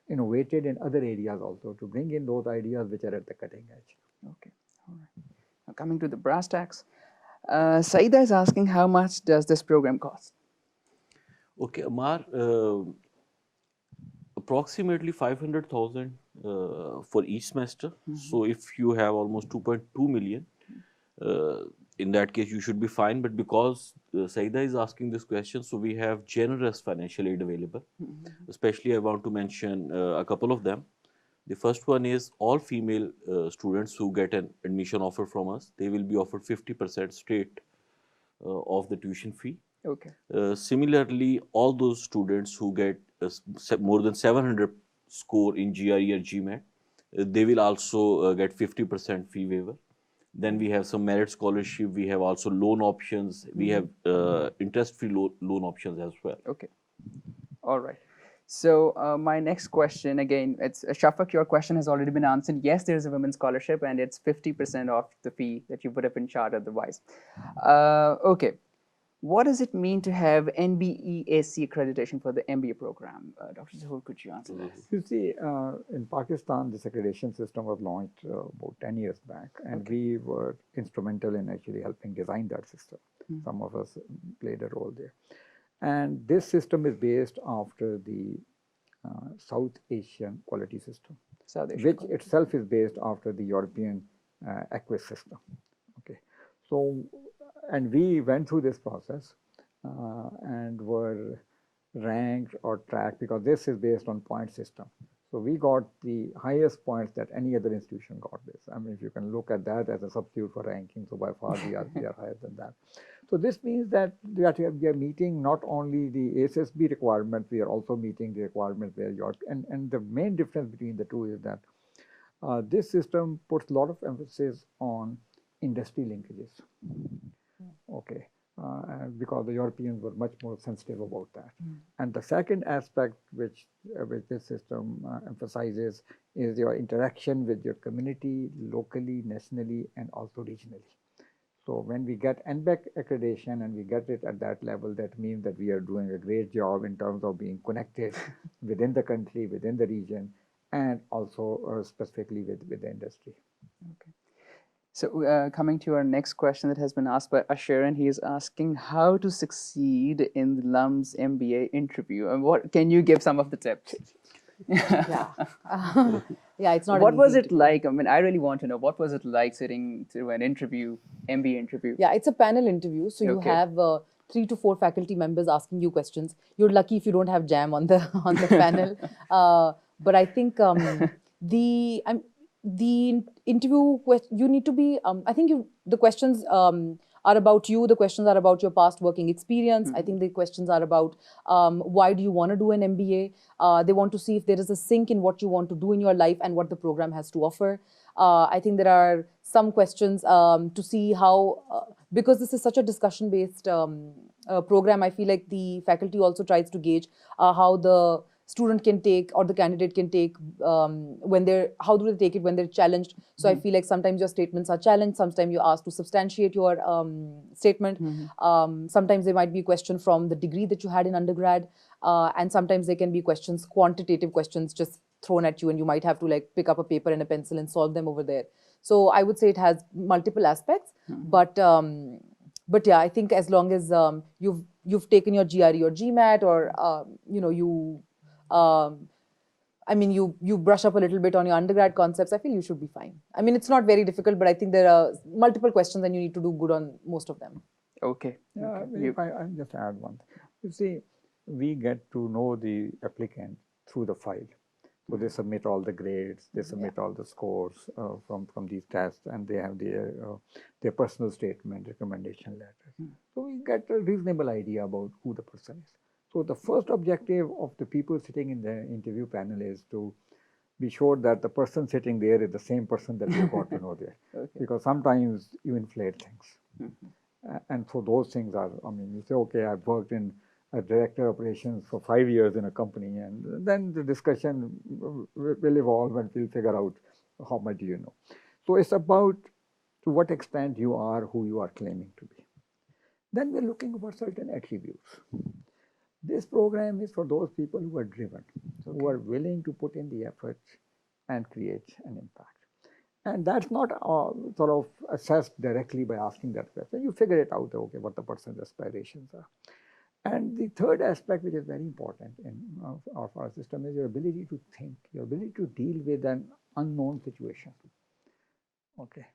innovated in other areas also to bring in those ideas which are at the cutting edge. Okay, all right. Now coming to the brass tacks, Saida is asking, how much does this program cost? Okay, Amar, approximately 500,000 for each semester. So if you have almost 2.2 million, in that case you should be fine. But because Saida is asking this question, so we have generous financial aid available. Especially I want to mention a couple of them. The first one is all female students who get an admission offer from us, they will be offered 50% straight of the tuition fee. Okay. Similarly, all those students who get more than 700 score in GRE or GMAT, they will also get 50% fee waiver. Then we have some merit scholarship. We have also loan options. We have interest-free loan options as well. Okay. All right. So my next question, again, it's Shafak, your question has already been answered. Yes, there's a women's scholarship and it's 50% off the fee that you would have been charged otherwise. Okay. What does it mean to have NBEAC accreditation for the MBA program? Dr. Zahoor, could you answer this? You see, in Pakistan, this accreditation system was launched about 10 years back, and we were instrumental in actually helping design that system. Some of us played a role there. And this system is based after the South Asian quality system. South Asian which countries. itself is based after the European acquis system. Okay, so and we went through this process and were ranked or tracked because this is based on point system. So we got the highest points that any other institution got this. I mean, if you can look at that as a substitute for ranking, so by far we are higher than that. So this means that we are meeting not only the ASSB requirement, we are also meeting the requirements where you are. And the main difference between the two is that this system puts a lot of emphasis on industry linkages. Okay, because the Europeans were much more sensitive about that. And the second aspect which this system emphasizes is your interaction with your community locally, nationally, and also regionally. So when we get NBAC accreditation and we get it at that level, that means that we are doing a great job in terms of being connected within the country, within the region, and also specifically with the industry. Okay. So coming to our next question that has been asked by Asher, and he is asking how to succeed in the LUMS MBA interview. And what can you give some of the tips? Yeah. Yeah, it's not. What an was easy it interview. like? I mean, I really want to know, what was it like sitting through an interview, MBA interview? Yeah, it's a panel interview, so you Okay. have 3 to 4 faculty members asking you questions. You're lucky if you don't have jam on the panel. But I think the interview you need to be. I think the questions are about you. The questions are about your past working experience. I think the questions are about why do you want to do an MBA. They want to see if there is a sync in what you want to do in your life and what the program has to offer. I think there are some questions to see how, because this is such a discussion-based program, I feel like the faculty also tries to gauge how the student can take or the candidate can take how do they take it when they're challenged. So I feel like sometimes your statements are challenged, sometimes you're asked to substantiate your statement. Sometimes there might be a question from the degree that you had in undergrad, and sometimes there can be questions, quantitative questions just thrown at you, and you might have to like pick up a paper and a pencil and solve them over there. So I would say it has multiple aspects, but yeah, I think as long as you've taken your GRE or GMAT, or I mean, you brush up a little bit on your undergrad concepts, I feel you should be fine. I mean, it's not very difficult, but I think there are multiple questions and you need to do good on most of them. Okay. Yeah, Okay. if I just add one thing. You see, we get to know the applicant through the file. So they submit all the grades, they submit all the scores from these tests, and they have their personal statement, recommendation letters. So we get a reasonable idea about who the person is. So the first objective of the people sitting in the interview panel is to be sure that the person sitting there is the same person that you got to know there. Okay. Because sometimes you inflate things. And so those things are, I mean, you say, okay, I've worked in a director operations for 5 years in a company, and then the discussion will evolve and we'll figure out how much do you know. So it's about to what extent you are who you are claiming to be. Then we're looking for certain attributes. This program is for those people who are driven, who are willing to put in the effort and create an impact. And that's not sort of assessed directly by asking that question. You figure it out, okay, what the person's aspirations are. And the third aspect, which is very important in of our system, is your ability to think, your ability to deal with an unknown situation. Okay.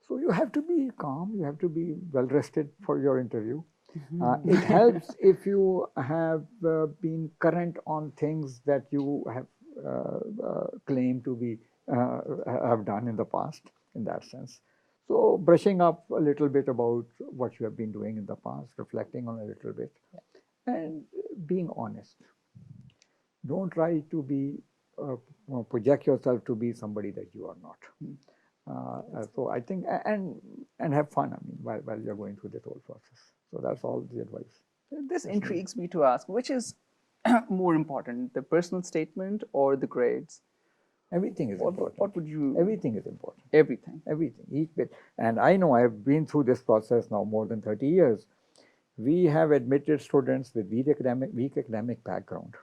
So you have to be calm, you have to be well rested for your interview. It helps if you have been current on things that you have claimed to be have done in the past, in that sense. So brushing up a little bit about what you have been doing in the past, reflecting on a little bit, and being honest. Don't try to be project yourself to be somebody that you are not. So I think and have fun. I mean, while you're going through this whole process. So that's all the advice. This intrigues me to ask, which is more important, the personal statement or the grades? Everything is important. What would you? Everything is important. Everything. Everything, each bit. And I know I've been through this process now more than 30 years. We have admitted students with weak academic background,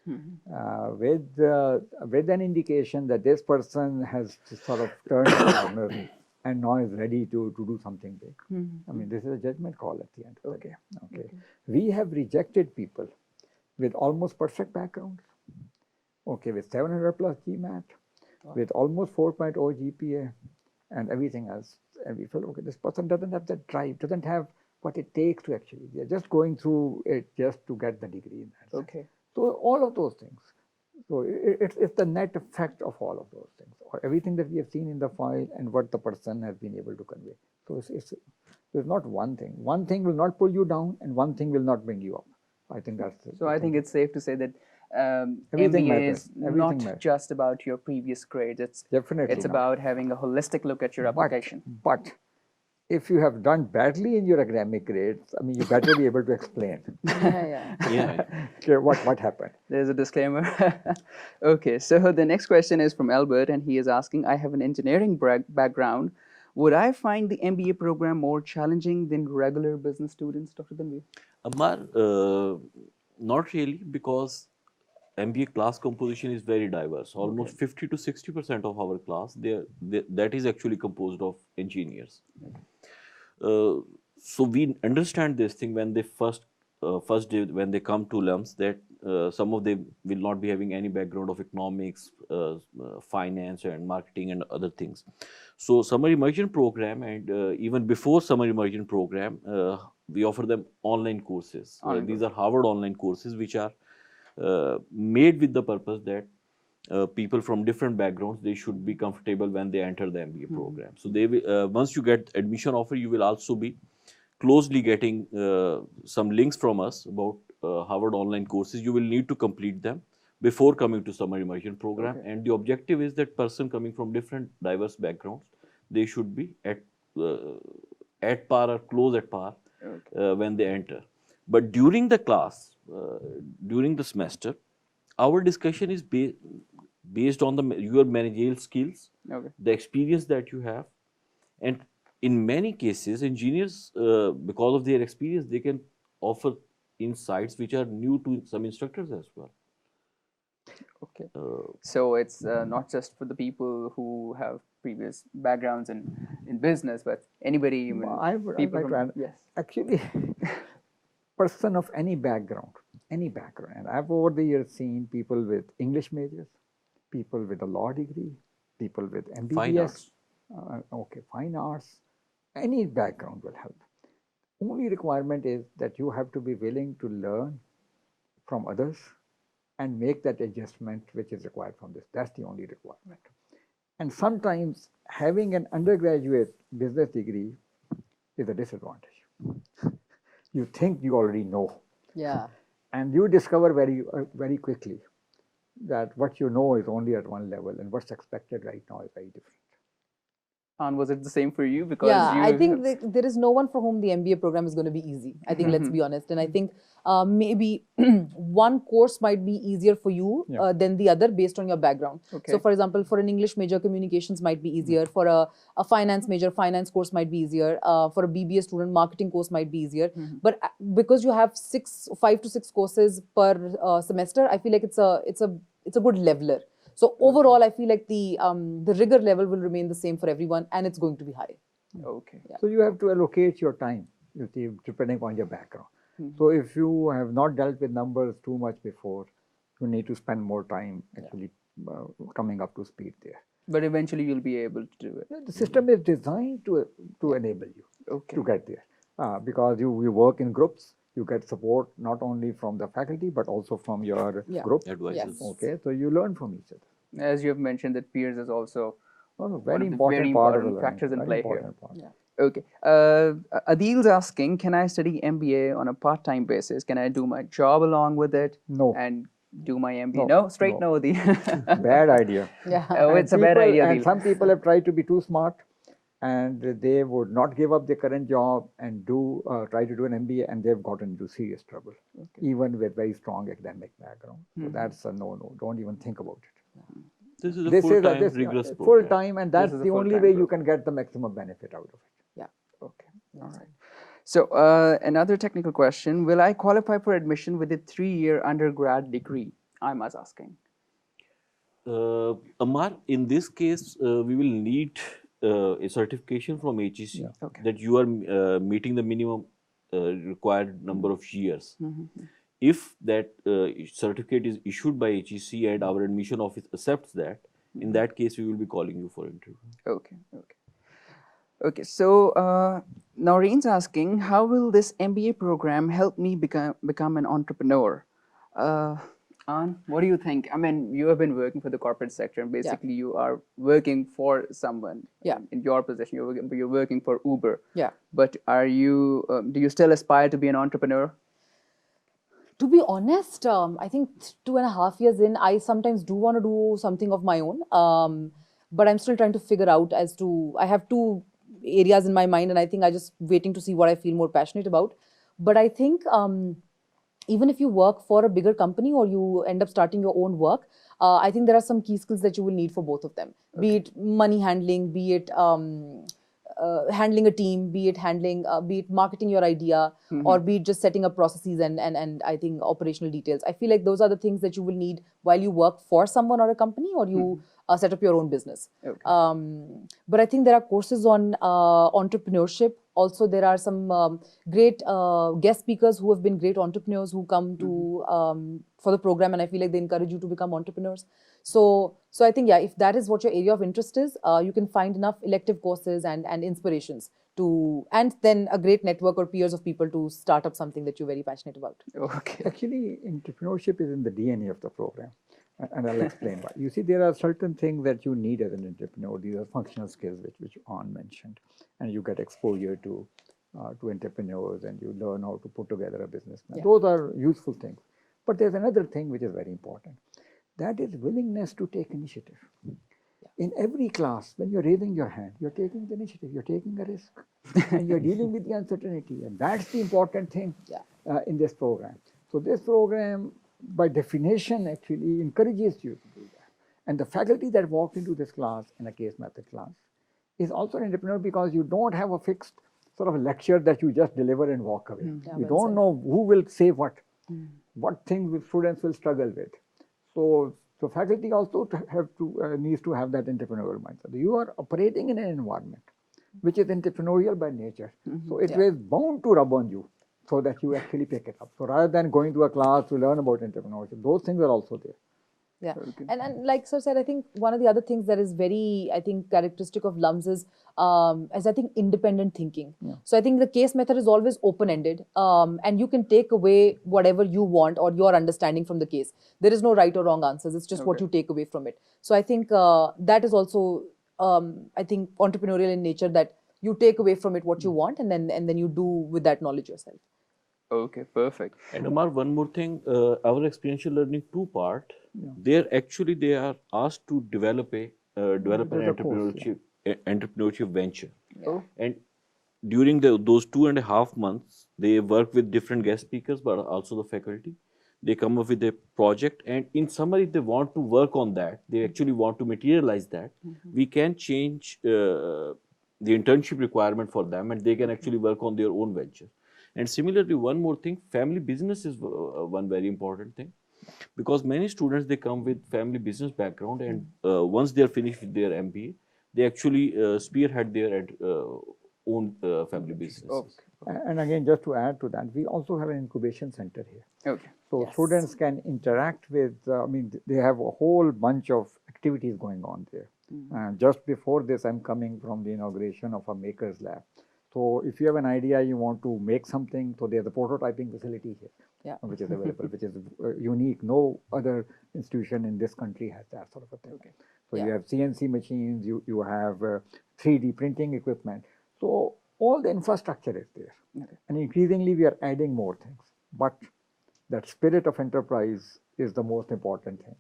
with an indication that this person has sort of turned the corner and now is ready to do something big. I mean, this is a judgment call at the end of the day. Okay. We have rejected people with almost perfect backgrounds, okay, with 700 plus GMAT, with almost 4.0 GPA and everything else. And we felt, okay, this person doesn't have that drive, doesn't have what it takes to actually, they're just going through it just to get the degree in that sense. Okay. So all of those things. So it's the net effect of all of those things, or everything that we have seen in the file and what the person has been able to convey. So it's not one thing. One thing will not pull you down, and one thing will not bring you up. I think that's. So I think it's safe to say that Everything MBA matters. is Everything not matters. just about your previous grades. It's Definitely it's not. about having a holistic look at your application. But if you have done badly in your academic grades, I mean, you better be able to explain. Yeah. Yeah. Okay, what happened. There's a disclaimer. Okay, so the next question is from Albert, and he is asking, I have an engineering background. Would I find the MBA program more challenging than regular business students, Dr. Tanvir? Amar, not really, because MBA class composition is very diverse. Almost 50 to 60% of our class, that is actually composed of engineers. So we understand this thing when they first day when they come to LUMS, that some of them will not be having any background of economics, finance and marketing and other things. So summer immersion program, and even before summer immersion program, we offer them online courses. These are Harvard online courses which are made with the purpose that people from different backgrounds, they should be comfortable when they enter the MBA program. So they will, once you get admission offer, you will also be closely getting some links from us about Harvard online courses. You will need to complete them before coming to summer immersion program. And the objective is that person coming from different diverse backgrounds, they should be at par or close at par when they enter. But during the class, during the semester, our discussion is based on your managerial skills, the experience that you have, and in many cases, engineers, because of their experience, they can offer insights which are new to some instructors as well. Okay. So it's not just for the people who have previous backgrounds in business, but anybody. Even I would people like to add, yes. actually, person of any background, and I've over the years seen people with English majors, people with a law degree, people with MBBS, Fine arts. Fine arts, any background will help. Only requirement is that you have to be willing to learn from others and make that adjustment which is required from this. That's the only requirement. And sometimes having an undergraduate business degree is a disadvantage. You think you already know. Yeah. And you discover very quickly that what you know is only at one level and what's expected right now is very different. And was it the same for you? Because Yeah, you I think there is no one for whom the MBA program is going to be easy. I think, let's be honest. And I think maybe one course might be easier for you than the other based on your background. Okay. So, for example, for an English major, communications might be easier. For a finance major, finance course might be easier. For a BBA student, marketing course might be easier. But because you have 5 to 6 courses per semester, I feel like it's a good leveler. So overall, I feel like the rigor level will remain the same for everyone, and it's going to be high. Okay. So you have to allocate your time, you see, depending on your background. So if you have not dealt with numbers too much before, you need to spend more time actually coming up to speed there. But eventually you'll be able to do it. The system is designed to enable you to get there because you work in groups. You get support not only from the faculty but also from your group advisors. Yes. Okay, so you learn from each other. As you have mentioned, that peers is also Very the important very part of important the factors in learning. play Very here. important part. Okay. Adil's asking, can I study MBA on a part-time basis? Can I do my job along with it? No. And do my MBA? No, straight no, Adil. Bad idea. Yeah. Oh, it's a bad idea, And Adil. some people have tried to be too smart, and they would not give up their current job and try to do an MBA, and they've gotten into serious trouble, even with very strong academic background. So that's a no-no. Don't even think about it. This is a full-time rigorous program. Full time, and that's is a the only full-time way you program. can get the maximum benefit out of it. Yeah. Okay. All right. So another technical question: will I qualify for admission with a 3-year undergrad degree? I was asking. Amar, in this case, we will need a certification from HEC that you are meeting the minimum required number of years. If that certificate is issued by HEC and our admission office accepts that, In that case, we will be calling you for interview. Okay, okay. Okay, so Noreen's asking, how will this MBA program help me become an entrepreneur? Ann, what do you think? I mean, you have been working for the corporate sector, and basically you are working for someone. Yeah. In your position, you're working for Uber. Yeah. But are you? Do you still aspire to be an entrepreneur? To be honest, I think 2.5 years in, I sometimes do want to do something of my own. But I'm still trying to figure out as to, I have two areas in my mind, and I think I just waiting to see what I feel more passionate about. But I think even if you work for a bigger company or you end up starting your own work, I think there are some key skills that you will need for both of them. Be it money handling, be it handling a team, be it marketing your idea, or be it just setting up processes and I think operational details. I feel like those are the things that you will need while you work for someone or a company, or you set up your own business. But I think there are courses on entrepreneurship. Also, there are some great guest speakers who have been great entrepreneurs who come to for the program, and I feel like they encourage you to become entrepreneurs. So I think, yeah, if that is what your area of interest is, you can find enough elective courses and inspirations to, and then a great network or peers of people to start up something that you're very passionate about. Okay. Actually, entrepreneurship is in the DNA of the program, and I'll explain why. You see, there are certain things that you need as an entrepreneur. These are functional skills which Ann mentioned, and you get exposure to entrepreneurs, and you learn how to put together a business plan. Yeah. Those are useful things. But there's another thing which is very important. That is willingness to take initiative. In every class, when you're raising your hand, you're taking the initiative, you're taking a risk, and you're dealing with the uncertainty. And that's the important thing in this program. So this program, by definition, actually encourages you to do that. And the faculty that walked into this class, in a case method class, is also an entrepreneur because you don't have a fixed sort of lecture that you just deliver and walk away. You don't know who will say what things students will struggle with. So faculty also needs to have that entrepreneurial mindset. You are operating in an environment which is entrepreneurial by nature. So it is bound to rub on you so that you actually pick it up. So rather than going to a class to learn about entrepreneurship, those things are also there. Yeah, and like Sir said, I think one of the other things that is very, I think, characteristic of LUMS is I think independent thinking. So I think the case method is always open-ended, and you can take away whatever you want or your understanding from the case. There is no right or wrong answers. It's just what you take away from it. So I think that is also, I think, entrepreneurial in nature, that you take away from it what you want, and then you do with that knowledge yourself. Okay, perfect. And Amar, one more thing, our experiential learning 2 part, they are asked to develop an entrepreneurship venture. And during those 2.5 months, they work with different guest speakers, but also the faculty. They come up with a project, and in summary, they want to work on that. They actually want to materialize that. We can change the internship requirement for them, and they can actually work on their own venture. And similarly, one more thing, family business is one very important thing, because many students, they come with family business background, and once they are finished with their MBA, they actually spearhead their own family businesses. And again, just to add to that, we also have an incubation center here. So students can interact with, they have a whole bunch of activities going on there. Just before this, I'm coming from the inauguration of a maker's lab. So if you have an idea, you want to make something, so there's a prototyping facility here, which is available, which is unique. No other institution in this country has that sort of a thing. So you have CNC machines, you have 3D printing equipment. So all the infrastructure is there. And increasingly, we are adding more things. But that spirit of enterprise is the most important thing.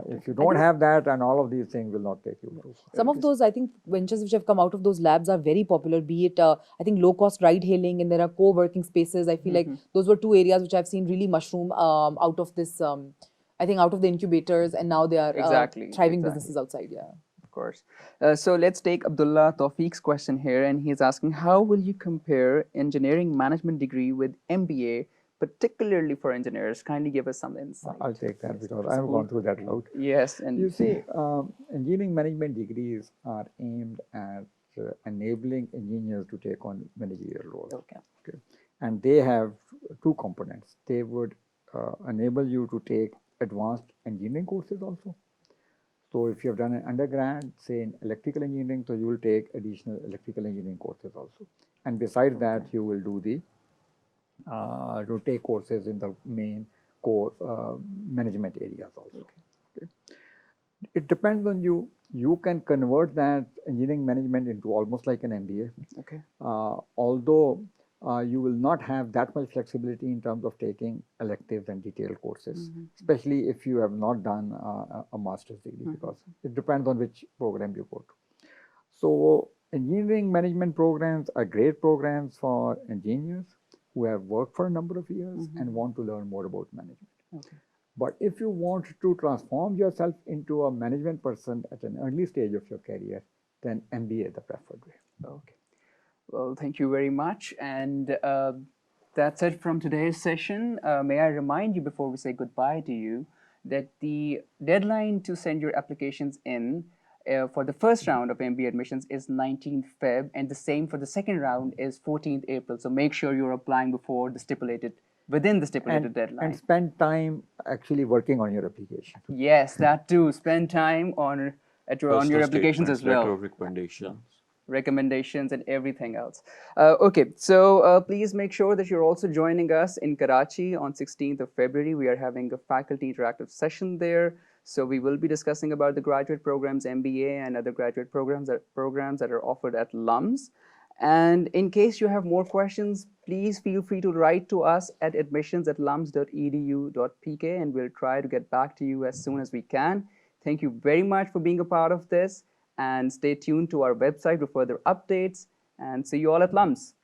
If you don't have that, and all of these things will not take you through. Some of those, I think, ventures which have come out of those labs are very popular, be it, I think, low-cost ride-hailing, and there are co-working spaces. I feel like those were two areas which I've seen really mushroom out of this, I think, out of the incubators, and now they are thriving businesses outside, Of course. So let's take Abdullah Tawfiq's question here, and he's asking, how will you compare engineering management degree with MBA, particularly for engineers? Kindly give us some insight. I'll take that because I've gone through that route. Yes. And you see, engineering management degrees are aimed at enabling engineers to take on managerial roles. And they have two components. They would enable you to take advanced engineering courses also. So if you have done an undergrad, say in electrical engineering, so you will take additional electrical engineering courses also. And besides that, you will do the to take courses in the main core management areas also. Okay. It depends on you. You can convert that engineering management into almost like an MBA. Okay. Although you will not have that much flexibility in terms of taking electives and detailed courses, especially if you have not done a master's degree, because it depends on which program you go to. So engineering management programs are great programs for engineers who have worked for a number of years and want to learn more about management. Okay. But if you want to transform yourself into a management person at an early stage of your career, then MBA is the preferred way. Okay. Well, thank you very much. And that's it from today's session. May I remind you before we say goodbye to you that the deadline to send your applications in for the first round of MBA admissions is 19th Feb, and the same for the second round is 14th April. So make sure you're applying before within the stipulated deadline. And spend time actually working on your application. Yes, that too. Spend time on your applications as well. Letter of recommendations. Recommendations and everything else. Okay, so please make sure that you're also joining us in Karachi on 16th of February. We are having a faculty interactive session there. So we will be discussing about the graduate programs, MBA, and other graduate programs that are offered at LUMS. And in case you have more questions, please feel free to write to us at admissions@lums.edu.pk, and we'll try to get back to you as soon as we can. Thank you very much for being a part of this, and stay tuned to our website for further updates, and see you all at LUMS.